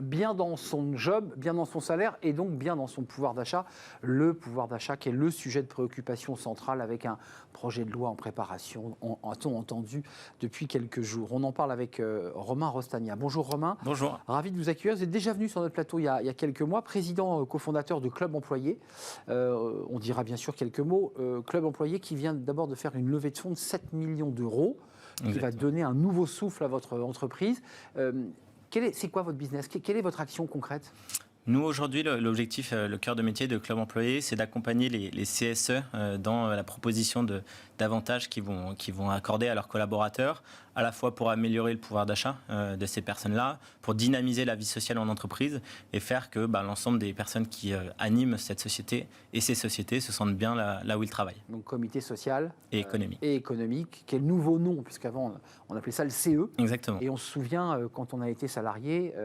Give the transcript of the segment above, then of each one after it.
bien dans son job, bien dans son salaire et donc bien dans son pouvoir d'achat. Le pouvoir d'achat qui est le sujet de préoccupation central avec un projet de loi en préparation, a-t-on entendu depuis quelques jours. On en parle avec Romain Rostagna. Bonjour Romain. Bonjour. Ravi de vous accueillir. Vous êtes déjà venu sur notre plateau il y a quelques mois, président cofondateur de Club Employé. On dira bien sûr quelques mots. Club Employé qui vient d'abord de faire une levée de fonds de 7 millions d'euros qui va donner un nouveau souffle à votre entreprise. C'est quoi votre business? Quelle est votre action concrète? Nous, aujourd'hui, l'objectif, le cœur de métier de Club Employé, c'est d'accompagner les CSE dans la proposition d'avantages qu'ils vont accorder à leurs collaborateurs, à la fois pour améliorer le pouvoir d'achat de ces personnes-là, pour dynamiser la vie sociale en entreprise et faire que l'ensemble des personnes qui animent cette société et ces sociétés se sentent bien là où ils travaillent. Donc, comité social et économique. Et économique, qui est le nouveau nom, puisqu'avant, on appelait ça le CE. Exactement. Et on se souvient, quand on a été salarié,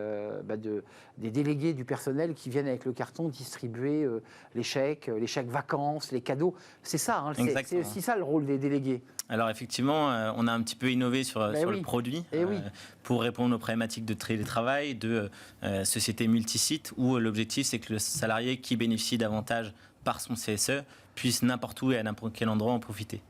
des délégués du personnel qui viennent avec le carton distribuer les chèques vacances, les cadeaux. C'est ça, hein, c'est aussi ça le rôle des délégués. Alors effectivement, on a un petit peu innové sur le produit pour répondre aux problématiques de télétravail, de sociétés multisites, où l'objectif c'est que le salarié qui bénéficie davantage par son CSE puisse n'importe où et à n'importe quel endroit en profiter.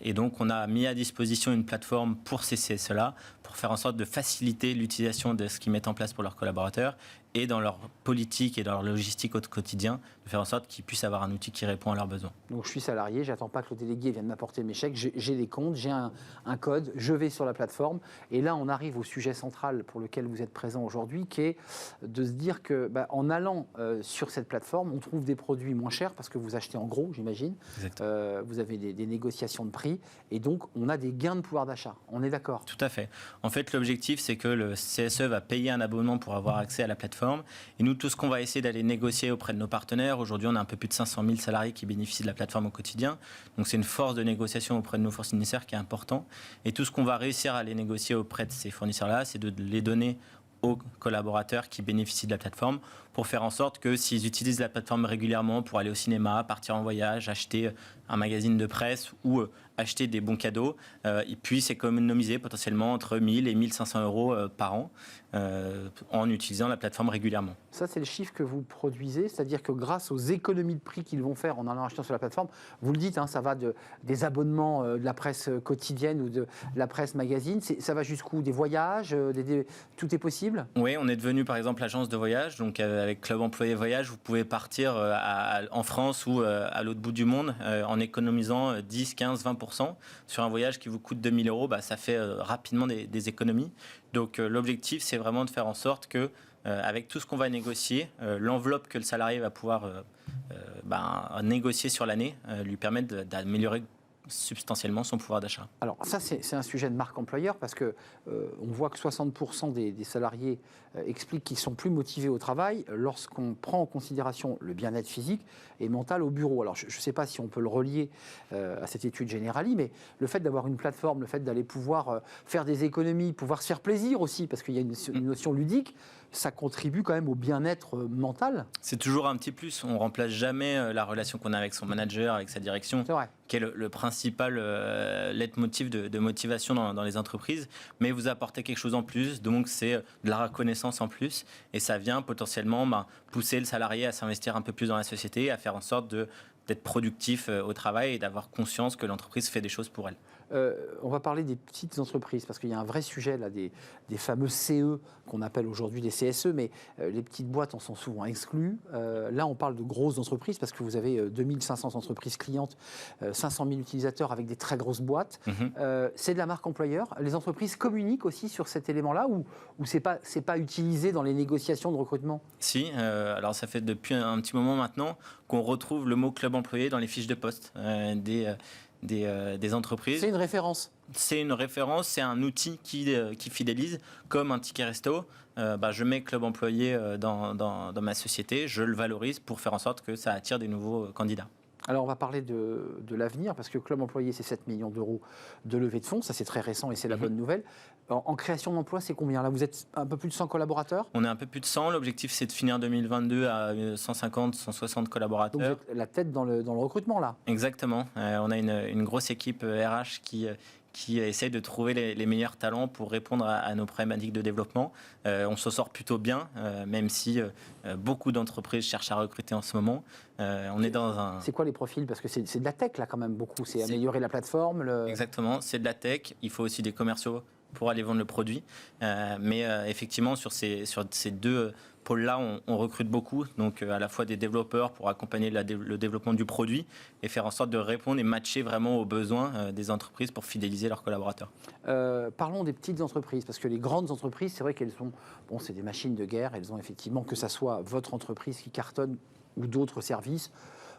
Et donc, on a mis à disposition une plateforme pour ces CSE-là, pour faire en sorte de faciliter l'utilisation de ce qu'ils mettent en place pour leurs collaborateurs et dans leur politique et dans leur logistique au quotidien, de faire en sorte qu'ils puissent avoir un outil qui répond à leurs besoins. Donc, je suis salarié, j'attends pas que le délégué vienne m'apporter mes chèques, j'ai des comptes, j'ai un code, je vais sur la plateforme. Et là, on arrive au sujet central pour lequel vous êtes présent aujourd'hui, qui est de se dire que, en allant sur cette plateforme, on trouve des produits moins chers parce que vous achetez en gros, j'imagine. Vous avez des négociations de prix et donc on a des gains de pouvoir d'achat. On est d'accord? Tout à fait. En fait, l'objectif, c'est que le CSE va payer un abonnement pour avoir accès à la plateforme. Et nous, tout ce qu'on va essayer d'aller négocier auprès de nos partenaires, aujourd'hui, on a un peu plus de 500 000 salariés qui bénéficient de la plateforme au quotidien. Donc, c'est une force de négociation auprès de nos fournisseurs qui est important. Et tout ce qu'on va réussir à aller négocier auprès de ces fournisseurs-là, c'est de les donner aux collaborateurs qui bénéficient de la plateforme pour faire en sorte que s'ils utilisent la plateforme régulièrement pour aller au cinéma, partir en voyage, acheter un magazine de presse ou acheter des bons cadeaux, ils puissent économiser potentiellement entre 1 000 et 1 500 euros par an en utilisant la plateforme régulièrement. Ça, c'est le chiffre que vous produisez, c'est-à-dire que grâce aux économies de prix qu'ils vont faire en allant acheter sur la plateforme, vous le dites, ça va des abonnements de la presse quotidienne ou de la presse magazine, ça va jusqu'où? Des voyages, tout est possible? Oui, on est devenu par exemple agence de voyage, donc avec Club Employé Voyage, vous pouvez partir en France ou à l'autre bout du monde en économisant 10, 15, 20% sur un voyage qui vous coûte 2 000 euros, ça fait rapidement des économies. Donc l'objectif, c'est vraiment de faire en sorte que, avec tout ce qu'on va négocier, l'enveloppe que le salarié va pouvoir négocier sur l'année lui permette d'améliorer substantiellement son pouvoir d'achat. Alors ça, c'est un sujet de marque employeur parce que on voit que 60% des salariés expliquent qu'ils sont plus motivés au travail lorsqu'on prend en considération le bien-être physique et mental au bureau. Alors je ne sais pas si on peut le relier à cette étude Generali, mais le fait d'avoir une plateforme, le fait d'aller pouvoir faire des économies, pouvoir se faire plaisir aussi, parce qu'il y a une notion ludique, ça contribue quand même au bien-être mental. C'est toujours un petit plus. On ne remplace jamais la relation qu'on a avec son manager, avec sa direction, qui est le principal leitmotiv de motivation dans les entreprises. Mais vous apportez quelque chose en plus, donc c'est de la reconnaissance en plus. Et ça vient potentiellement pousser le salarié à s'investir un peu plus dans la société, à faire en sorte d'être productif au travail et d'avoir conscience que l'entreprise fait des choses pour elle. On va parler des petites entreprises parce qu'il y a un vrai sujet là, des fameux CE qu'on appelle aujourd'hui des CSE, mais les petites boîtes en sont souvent exclues. Là, on parle de grosses entreprises parce que vous avez 2500 entreprises clientes, 500 000 utilisateurs avec des très grosses boîtes. C'est de la marque employeur. Les entreprises communiquent aussi sur cet élément-là ou c'est pas utilisé dans les négociations de recrutement? Si, alors ça fait depuis un petit moment maintenant qu'on retrouve le mot Club Employé dans les fiches de poste des entreprises. C'est une référence. C'est une référence, c'est un outil qui fidélise, comme un ticket resto. Je mets Club Employé dans ma société, je le valorise pour faire en sorte que ça attire des nouveaux candidats. Alors, on va parler de l'avenir, parce que Club Employé, c'est 7 millions d'euros de levée de fonds. Ça, c'est très récent et c'est la bonne nouvelle. En création d'emplois, c'est combien? Là, vous êtes un peu plus de 100 collaborateurs? On est un peu plus de 100. L'objectif, c'est de finir 2022 à 150, 160 collaborateurs. Donc, vous êtes la tête dans le recrutement, là? Exactement. On a une grosse équipe RH qui qui essaye de trouver les meilleurs talents pour répondre à nos problématiques de développement. On s'en sort plutôt bien, même si beaucoup d'entreprises cherchent à recruter en ce moment. On est dans un... C'est quoi les profils? Parce que c'est de la tech là quand même beaucoup. C'est améliorer la plateforme. Exactement, c'est de la tech. Il faut aussi des commerciaux pour aller vendre le produit. Mais effectivement, sur ces deux pôles-là, on recrute beaucoup. Donc, à la fois des développeurs pour accompagner le développement du produit et faire en sorte de répondre et matcher vraiment aux besoins des entreprises pour fidéliser leurs collaborateurs. Parlons des petites entreprises, parce que les grandes entreprises, c'est vrai qu'elles sont... Bon, c'est des machines de guerre. Elles ont effectivement, que ça soit votre entreprise qui cartonne ou d'autres services,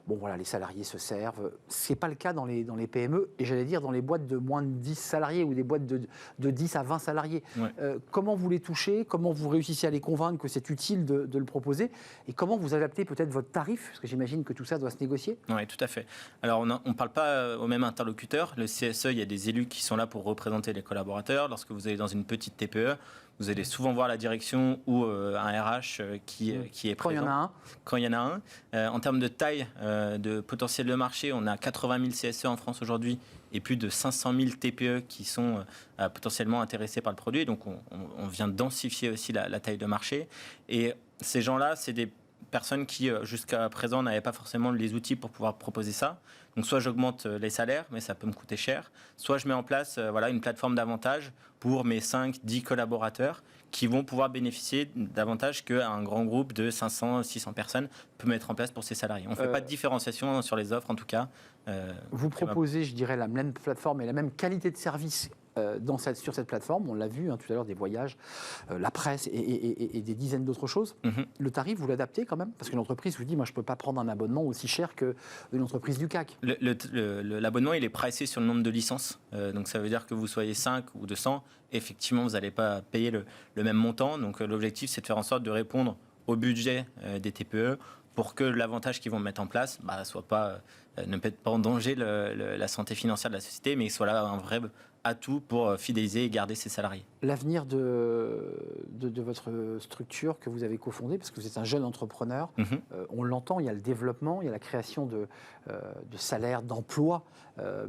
bon voilà, les salariés se servent. Ce n'est pas le cas dans les PME, et j'allais dire dans les boîtes de moins de 10 salariés ou des boîtes de 10 à 20 salariés. Ouais. Comment vous les touchez? Comment vous réussissez à les convaincre que c'est utile de le proposer? Et comment vous adaptez peut-être votre tarif? Parce que j'imagine que tout ça doit se négocier. Oui, tout à fait. Alors, on ne parle pas au même interlocuteur. Le CSE, il y a des élus qui sont là pour représenter les collaborateurs. Lorsque vous allez dans une petite TPE, vous allez souvent voir la direction ou un RH qui est présent. Quand il y en a un. Quand il y en a un. En termes de taille de potentiel de marché, on a 80 000 CSE en France aujourd'hui et plus de 500 000 TPE qui sont potentiellement intéressés par le produit. Donc, on vient densifier aussi la taille de marché. Et ces gens-là, c'est des personnes qui, jusqu'à présent, n'avaient pas forcément les outils pour pouvoir proposer ça. Donc, soit j'augmente les salaires, mais ça peut me coûter cher. Soit je mets en place une plateforme d'avantages pour mes 5-10 collaborateurs qui vont pouvoir bénéficier d'avantages qu'un grand groupe de 500-600 personnes peut mettre en place pour ses salariés. On ne fait pas de différenciation sur les offres, en tout cas. Vous proposez, je dirais, la même plateforme et la même qualité de service sur cette plateforme. On l'a vu tout à l'heure, des voyages, la presse et des dizaines d'autres choses. Le tarif, vous l'adaptez quand même? Parce que l'entreprise vous dit, moi, je ne peux pas prendre un abonnement aussi cher qu'une entreprise du CAC. L'abonnement, il est pricé sur le nombre de licences. Donc, ça veut dire que vous soyez 5 ou 200, effectivement, vous n'allez pas payer le même montant. Donc, l'objectif, c'est de faire en sorte de répondre au budget des TPE pour que l'avantage qu'ils vont mettre en place ne mette pas en danger la santé financière de la société, mais soit là un vrai atout pour fidéliser et garder ses salariés. L'avenir de votre structure que vous avez cofondée, parce que vous êtes un jeune entrepreneur, on l'entend, il y a le développement, il y a la création de salaires, d'emplois,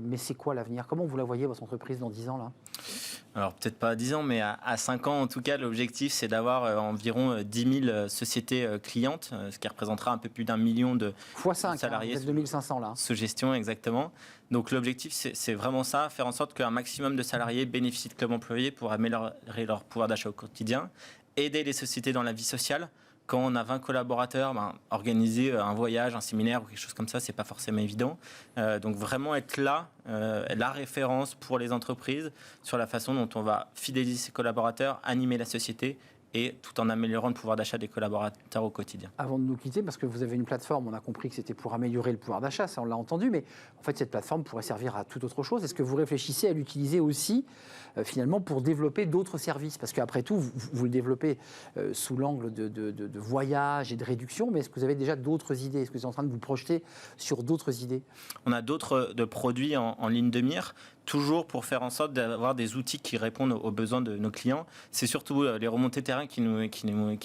mais c'est quoi l'avenir? Comment vous la voyez, votre entreprise, dans 10 ans là? Alors peut-être pas à 10 ans, mais à 5 ans en tout cas, l'objectif c'est d'avoir environ 10 000 sociétés clientes, ce qui représentera un peu plus d'1 million de salariés. Vous êtes 2500 là. Sous gestion, exactement. Donc l'objectif c'est vraiment ça, faire en sorte qu'un maximum de salariés bénéficient de Club Employé pour améliorer leur pouvoir d'achat au quotidien, aider les sociétés dans la vie sociale. Quand on a 20 collaborateurs, organiser un voyage, un séminaire ou quelque chose comme ça, c'est pas forcément évident. Donc vraiment être là, la référence pour les entreprises sur la façon dont on va fidéliser ses collaborateurs, animer la société et tout en améliorant le pouvoir d'achat des collaborateurs au quotidien. Avant de nous quitter, parce que vous avez une plateforme, on a compris que c'était pour améliorer le pouvoir d'achat, ça on l'a entendu, mais en fait cette plateforme pourrait servir à toute autre chose. Est-ce que vous réfléchissez à l'utiliser aussi finalement pour développer d'autres services? Parce qu'après tout, vous le développez sous l'angle de voyage et de réduction, mais est-ce que vous avez déjà d'autres idées? Est-ce que vous êtes en train de vous projeter sur d'autres idées? On a d'autres produits en ligne de mire, toujours pour faire en sorte d'avoir des outils qui répondent aux besoins de nos clients. C'est surtout les remontées terrain qui nous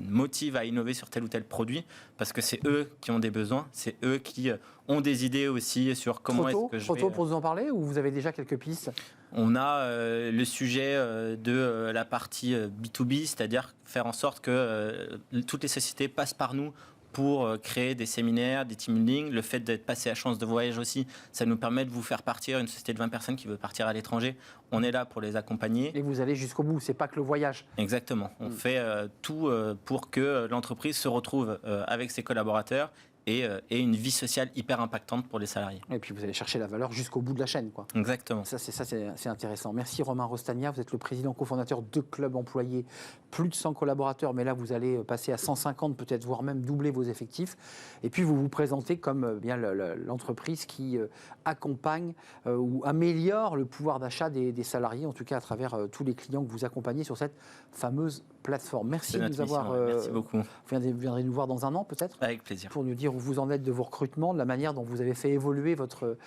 motivent à innover sur tel ou tel produit, parce que c'est eux qui ont des besoins, c'est eux qui ont des idées aussi sur comment est-ce que je vais... Trop tôt pour vous en parler, ou vous avez déjà quelques pistes? On a le sujet de la partie B2B, c'est-à-dire faire en sorte que toutes les sociétés passent par nous pour créer des séminaires, des team building. Le fait d'être passé à Chance de Voyage aussi, ça nous permet de vous faire partir. Une société de 20 personnes qui veut partir à l'étranger, on est là pour les accompagner. Et vous allez jusqu'au bout, c'est pas que le voyage. Exactement. On fait tout pour que l'entreprise se retrouve avec ses collaborateurs et une vie sociale hyper impactante pour les salariés. Et puis vous allez chercher la valeur jusqu'au bout de la chaîne, quoi. Exactement. Ça, c'est intéressant. Merci Romain Rostagna, vous êtes le président cofondateur de Club Employé, plus de 100 collaborateurs, mais là vous allez passer à 150 peut-être, voire même doubler vos effectifs. Et puis vous vous présentez comme bien l'entreprise qui accompagne ou améliore le pouvoir d'achat des salariés, en tout cas à travers tous les clients que vous accompagnez sur cette fameuse plateforme. Merci de nous avoir... Merci beaucoup. Vous viendrez nous voir dans un an peut-être? Avec plaisir. Pour nous dire où vous en êtes de vos recrutements, de la manière dont vous avez fait évoluer votre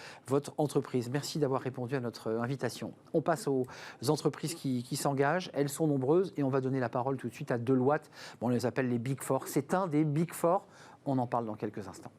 entreprise. Merci d'avoir répondu à notre invitation. On passe aux entreprises qui s'engagent. Elles sont nombreuses et on va donner la parole tout de suite à Deloitte. On les appelle les Big Four. C'est un des Big Four. On en parle dans quelques instants.